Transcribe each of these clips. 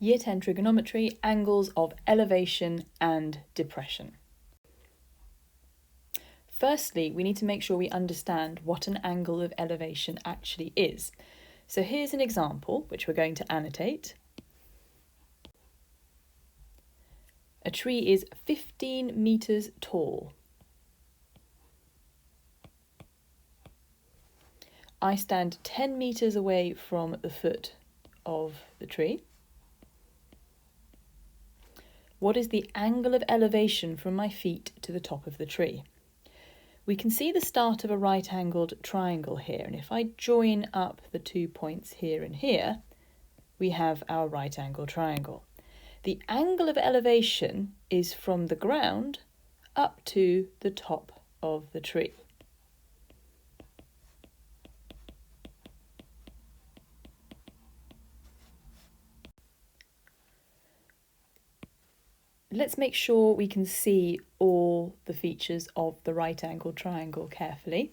Year 10 Trigonometry, Angles of Elevation and Depression. Firstly, we need to make sure we understand what an angle of elevation actually is. So here's an example, which we're going to annotate. A tree is 15 metres tall. I stand 10 metres away from the foot of the tree. What is the angle of elevation from my feet to the top of the tree? We can see the start of a right-angled triangle here, and if I join up the 2 points here and here, we have our right-angled triangle. The angle of elevation is from the ground up to the top of the tree. Let's make sure we can see all the features of the right-angled triangle carefully.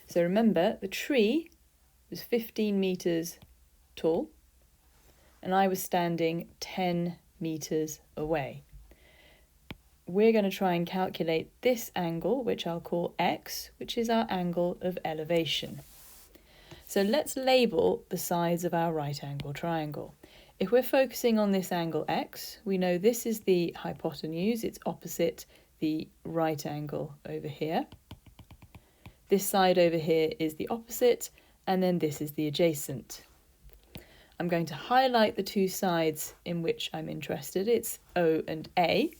So remember, the tree was 15 metres tall and I was standing 10 metres away. We're going to try and calculate this angle, which I'll call x, which is our angle of elevation. So let's label the sides of our right-angled triangle. If we're focusing on this angle x, we know this is the hypotenuse, it's opposite the right angle over here. This side over here is the opposite, and then this is the adjacent. I'm going to highlight the two sides in which I'm interested. It's O and A,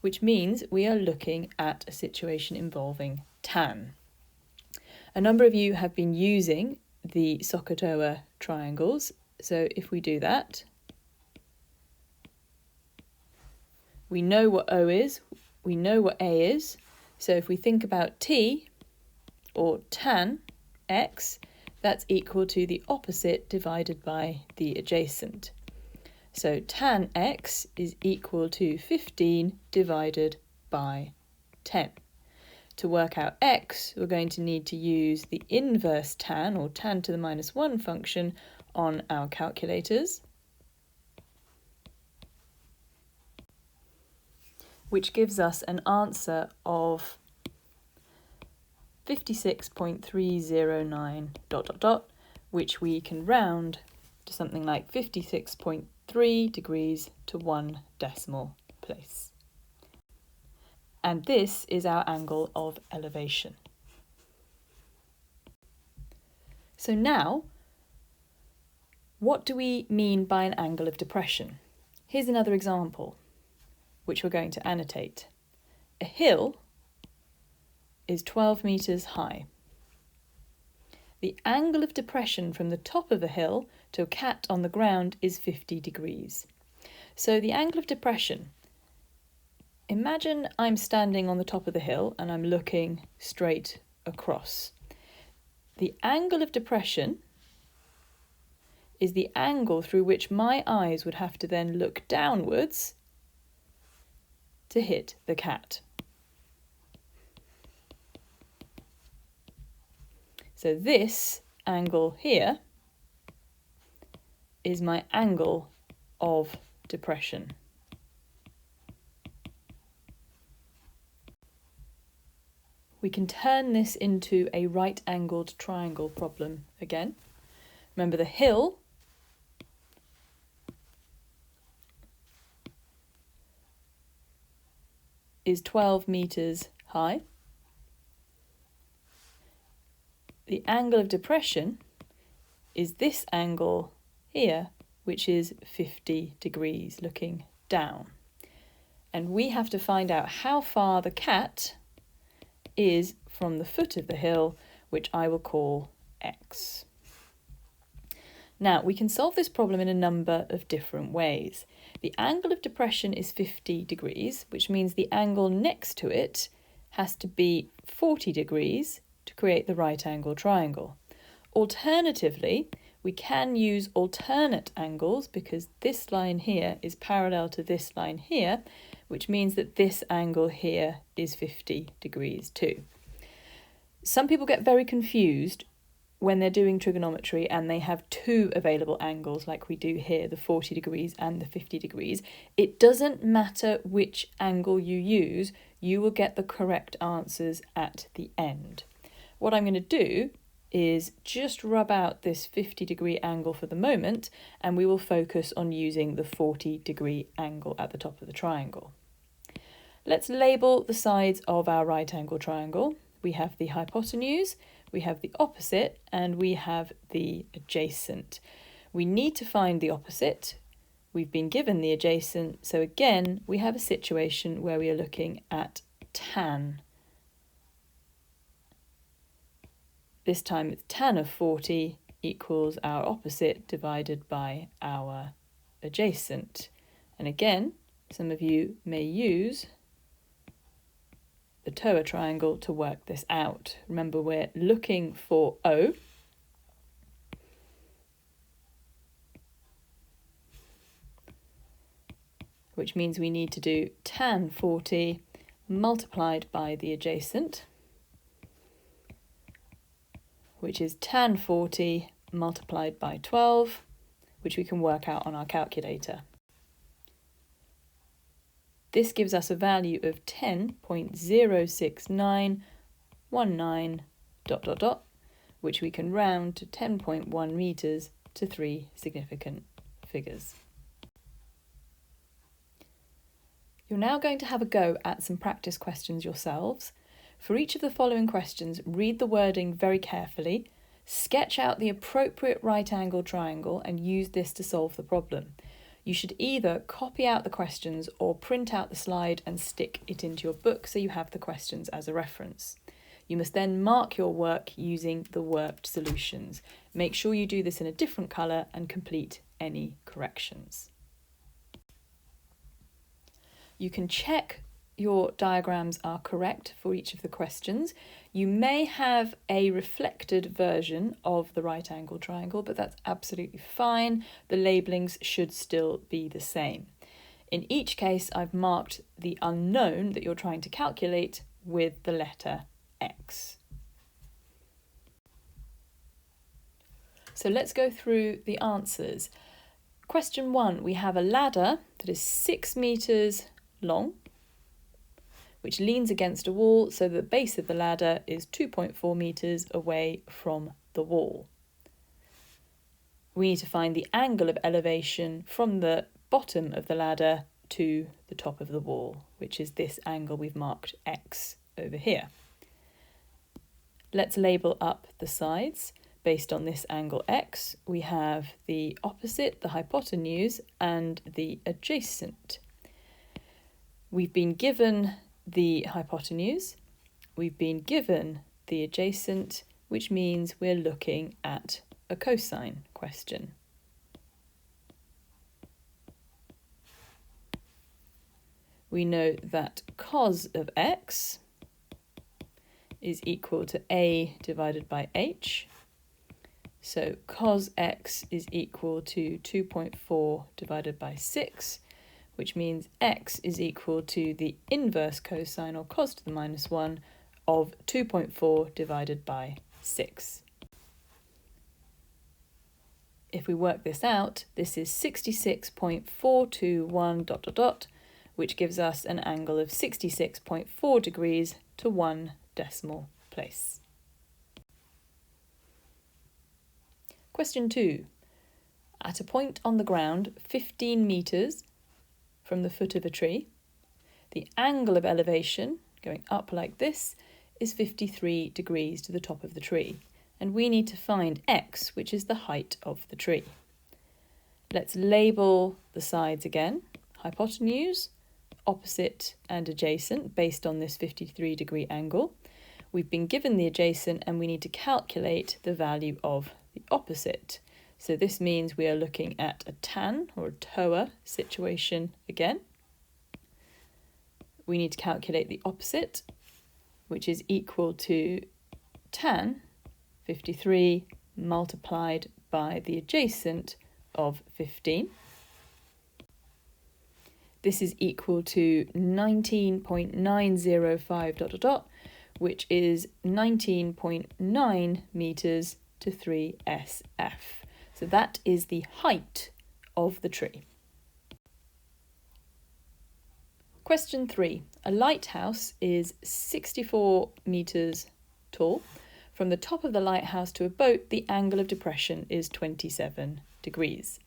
which means we are looking at a situation involving tan. A number of you have been using the SOHCAHTOA triangles, so if we do that, we know what O is, we know what A is, so if we think about T, or tan x, that's equal to the opposite divided by the adjacent. So tan x is equal to 15 divided by 10. To work out x, we're going to need to use the inverse tan, or tan to the minus 1 function, on our calculators, which gives us an answer of 56.309 ... which we can round to something like 56.3 degrees to 1 decimal place. And this is our angle of elevation. So now, what do we mean by an angle of depression? Here's another example, which we're going to annotate. A hill is 12 metres high. The angle of depression from the top of a hill to a cat on the ground is 50 degrees. So the angle of depression, imagine I'm standing on the top of the hill and I'm looking straight across. The angle of depression is the angle through which my eyes would have to then look downwards to hit the cat. So this angle here is my angle of depression. We can turn this into a right-angled triangle problem again. Remember, the hill is 12 metres high. The angle of depression is this angle here, which is 50 degrees looking down. And we have to find out how far the cat is from the foot of the hill, which I will call x. Now, we can solve this problem in a number of different ways. The angle of depression is 50 degrees, which means the angle next to it has to be 40 degrees to create the right-angled triangle. Alternatively, we can use alternate angles because this line here is parallel to this line here, which means that this angle here is 50 degrees too. Some people get very confused when they're doing trigonometry and they have two available angles like we do here, the 40 degrees and the 50 degrees, it doesn't matter which angle you use, you will get the correct answers at the end. What I'm going to do is just rub out this 50-degree angle for the moment, and we will focus on using the 40-degree angle at the top of the triangle. Let's label the sides of our right angle triangle. We have the hypotenuse, we have the opposite, and we have the adjacent. We need to find the opposite. We've been given the adjacent, so again, we have a situation where we are looking at tan. This time it's tan of 40 equals our opposite divided by our adjacent. And again, some of you may use the TOA triangle to work this out. Remember, we're looking for O. Which means we need to do tan 40 multiplied by the adjacent, which is tan 40 multiplied by 12, which we can work out on our calculator. This gives us a value of 10.06919 ... which we can round to 10.1 meters to 3 significant figures. You're now going to have a go at some practice questions yourselves. For each of the following questions, read the wording very carefully, sketch out the appropriate right angle triangle and use this to solve the problem. You should either copy out the questions or print out the slide and stick it into your book so you have the questions as a reference. You must then mark your work using the worked solutions. Make sure you do this in a different colour and complete any corrections. You can check your diagrams are correct for each of the questions. You may have a reflected version of the right angle triangle, but that's absolutely fine. The labellings should still be the same. In each case, I've marked the unknown that you're trying to calculate with the letter X. So let's go through the answers. Question 1, we have a ladder that is 6 meters long, which leans against a wall, so the base of the ladder is 2.4 meters away from the wall. We need to find the angle of elevation from the bottom of the ladder to the top of the wall, which is this angle we've marked X over here. Let's label up the sides. Based on this angle X, we have the opposite, the hypotenuse, and the adjacent. We've been given the hypotenuse, we've been given the adjacent, which means we're looking at a cosine question. We know that cos of x is equal to a divided by h. So cos x is equal to 2.4 divided by 6, which means x is equal to the inverse cosine, or cos to the minus 1, of 2.4 divided by 6. If we work this out, this is 66.421 ... which gives us an angle of 66.4 degrees to 1 decimal place. Question 2. At a point on the ground 15 metres from the foot of a tree, the angle of elevation, going up like this, is 53 degrees to the top of the tree, and we need to find x, which is the height of the tree. Let's label the sides again: hypotenuse, opposite and adjacent, based on this 53-degree angle. We've been given the adjacent and we need to calculate the value of the opposite. So this means we are looking at a tan, or a TOA situation again. We need to calculate the opposite, which is equal to tan 53 multiplied by the adjacent of 15. This is equal to 19.905 ... which is 19.9 meters to 3SF. So that is the height of the tree. Question 3. A lighthouse is 64 metres tall. From the top of the lighthouse to a boat, the angle of depression is 27 degrees.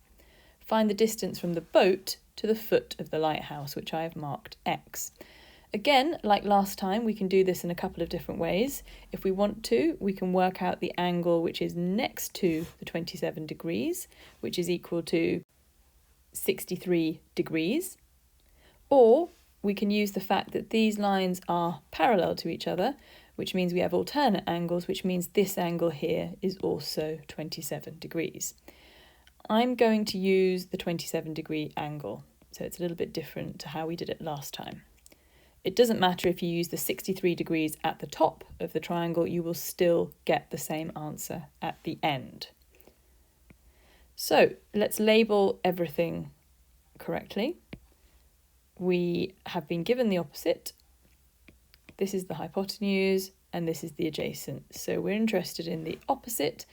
Find the distance from the boat to the foot of the lighthouse, which I have marked X. Again, like last time, we can do this in a couple of different ways. If we want to, we can work out the angle which is next to the 27 degrees, which is equal to 63 degrees. Or we can use the fact that these lines are parallel to each other, which means we have alternate angles, which means this angle here is also 27 degrees. I'm going to use the 27 degree angle, so it's a little bit different to how we did it last time. It doesn't matter if you use the 63 degrees at the top of the triangle, you will still get the same answer at the end. So let's label everything correctly. We have been given the opposite. This is the hypotenuse and this is the adjacent. So we're interested in the opposite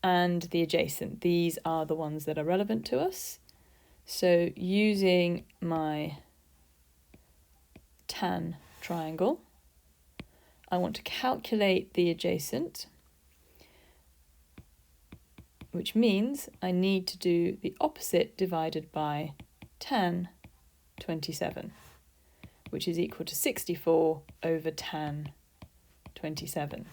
and the adjacent. These are the ones that are relevant to us. So using my tan triangle, I want to calculate the adjacent, which means I need to do the opposite divided by tan 27, which is equal to 64 over tan 27.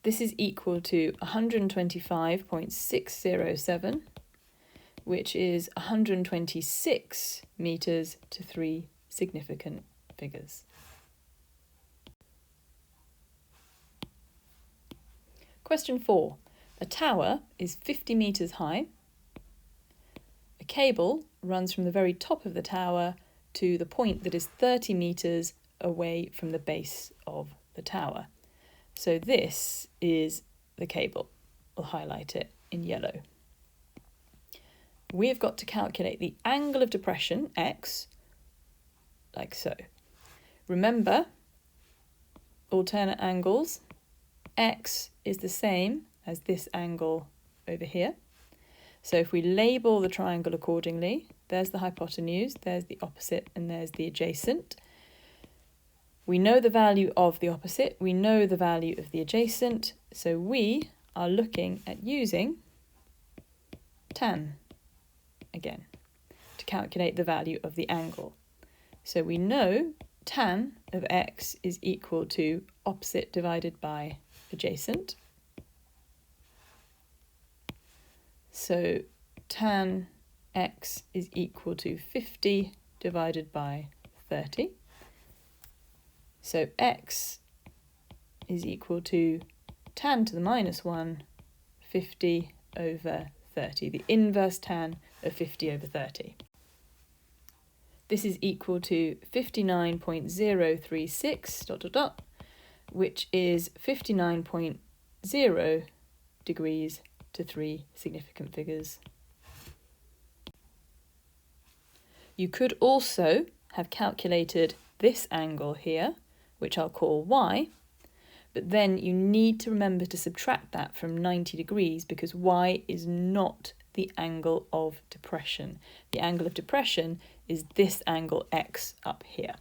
This is equal to 125.607, which is 126 metres to 3 significant figures. Question 4. A tower is 50 metres high. A cable runs from the very top of the tower to the point that is 30 metres away from the base of the tower. So this is the cable. We'll highlight it in yellow. We've got to calculate the angle of depression, X, like so. Remember, alternate angles, X is the same as this angle over here. So if we label the triangle accordingly, there's the hypotenuse, there's the opposite, and there's the adjacent. We know the value of the opposite, we know the value of the adjacent, so we are looking at using tan again to calculate the value of the angle. So we know tan of X is equal to opposite divided by adjacent. So tan X is equal to 50 divided by 30. So X is equal to tan to the minus 1, 50 over 30, the inverse tan of 50 over 30. This is equal to 59.036 ... which is 59.0 degrees to 3 significant figures. You could also have calculated this angle here, which I'll call Y, but then you need to remember to subtract that from 90 degrees because Y is not the angle of depression. The angle of depression is this angle X up here.